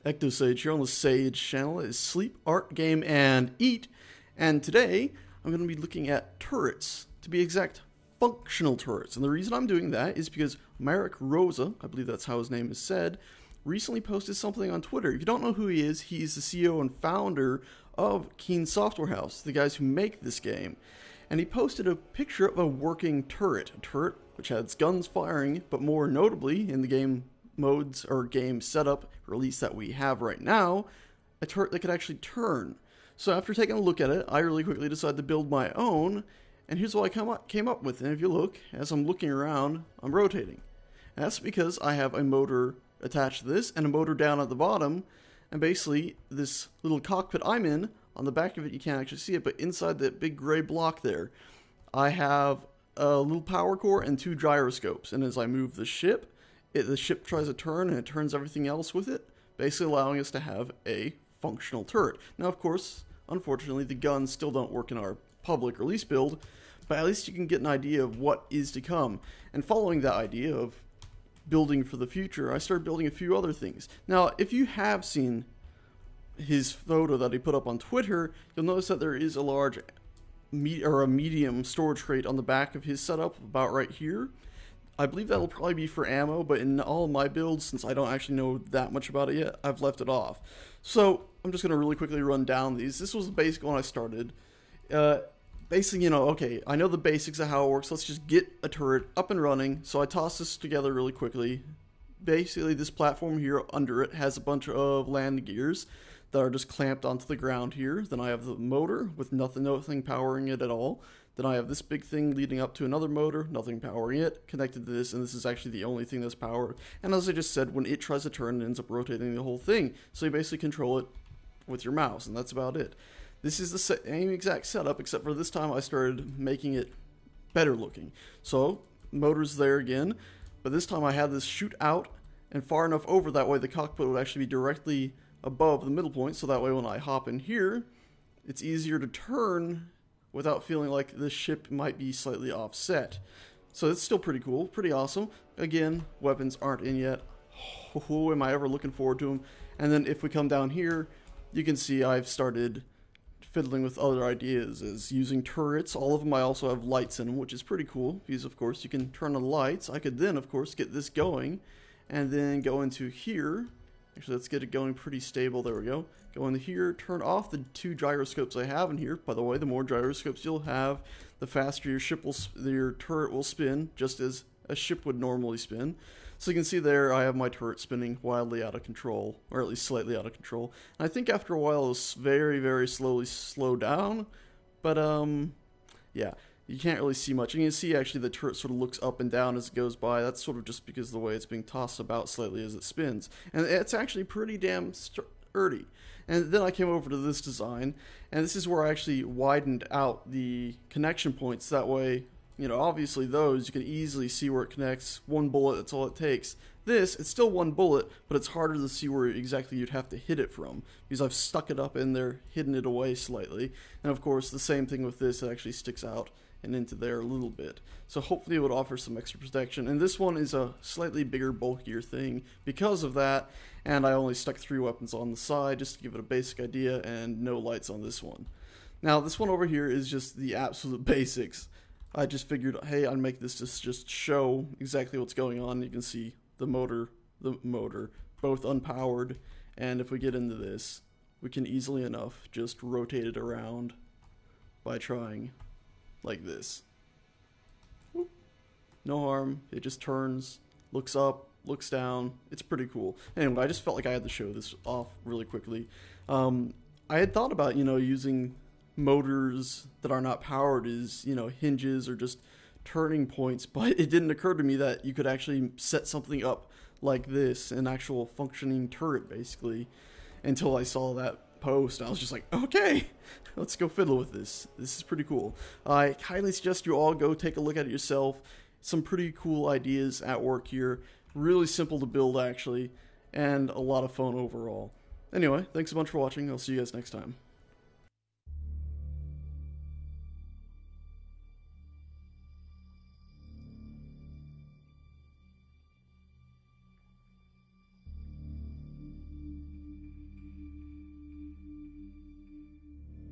Ectosage here on the Sage channel. It is Sleep, Art, Game, and Eat. And today, I'm going to be looking at turrets. To be exact, functional turrets. And the reason I'm doing that is because Marek Rosa, I believe that's how his name is said, recently posted something on Twitter. If you don't know who he is, he's the CEO and founder of Keen Software House, the guys who make this game. And he posted a picture of a working turret. A turret which has guns firing, but more notably, in the game modes or game setup release that we have right now, a turret that could actually turn. So after taking a look at it, I really quickly decided to build my own, and here's what I came up with. And if you look, as I'm looking around, I'm rotating. And that's because I have a motor attached to this and a motor down at the bottom, and basically this little cockpit I'm in, on the back of it you can't actually see it, but inside that big gray block there, I have a little power core and two gyroscopes, and as I move the ship tries to turn and it turns everything else with it, basically allowing us to have a functional turret. Now, of course, unfortunately, the guns still don't work in our public release build, but at least you can get an idea of what is to come. And following that idea of building for the future, I started building a few other things. Now, if you have seen his photo that he put up on Twitter, you'll notice that there is a large a medium storage crate on the back of his setup, about right here. I believe that'll probably be for ammo, but in all of my builds, since I don't actually know that much about it yet, I've left it off. So I'm just going to really quickly run down these. This was the basic when I started. Basically, okay, I know the basics of how it works. Let's just get a turret up and running. So I toss this together really quickly. Basically, this platform here under it has a bunch of land gears that are just clamped onto the ground here. Then I have the motor with nothing powering it at all. Then I have this big thing leading up to another motor, nothing powering it, connected to this, and this is actually the only thing that's powered. And as I just said, when it tries to turn, it ends up rotating the whole thing. So you basically control it with your mouse, and that's about it. This is the same exact setup, except for this time I started making it better looking. So, motor's there again, but this time I had this shoot out and far enough over, that way the cockpit would actually be directly above the middle point, so that way when I hop in here, it's easier to turn without feeling like the ship might be slightly offset. So it's still pretty cool, pretty awesome. Again, weapons aren't in yet. Oh, am I ever looking forward to them. And then if we come down here, you can see I've started fiddling with other ideas, as using turrets. All of them I also have lights in them, which is pretty cool, because of course you can turn on the lights. I could then of course get this going, and then go into here. Actually, let's get it going pretty stable. There we go. Go into here, turn off the two gyroscopes I have in here. By the way, the more gyroscopes you'll have, the faster your turret will spin, just as a ship would normally spin. So you can see there, I have my turret spinning wildly out of control, or at least slightly out of control. And I think after a while, it'll very, very slowly slow down. But yeah. You can't really see much. You can see actually the turret sort of looks up and down as it goes by. That's sort of just because of the way it's being tossed about slightly as it spins. And it's actually pretty damn sturdy. And then I came over to this design, and this is where I actually widened out the connection points. That way, obviously those, you can easily see where it connects. One bullet, that's all it takes. This, it's still one bullet, but it's harder to see where exactly you'd have to hit it from, because I've stuck it up in there, hidden it away slightly. And of course, the same thing with this, it actually sticks out and into there a little bit. So hopefully it would offer some extra protection. And this one is a slightly bigger, bulkier thing because of that, and I only stuck 3 weapons on the side just to give it a basic idea, and no lights on this one. Now this one over here is just the absolute basics. I just figured, hey, I'd make this just show exactly what's going on. You can see the motor, both unpowered, and if we get into this, we can easily enough just rotate it around by trying like this. Whoop. No harm. It just turns, looks up, looks down. It's pretty cool. Anyway, I just felt like I had to show this off really quickly. I had thought about, using motors that are not powered as, hinges or just turning points, but it didn't occur to me that you could actually set something up like this, an actual functioning turret basically, until I saw that post. I was just like, okay, let's go fiddle with this. This is pretty cool. I highly suggest you all go take a look at it yourself. Some pretty cool ideas at work here. Really simple to build actually, and a lot of fun overall. Anyway, thanks a bunch for watching. I'll see you guys next time.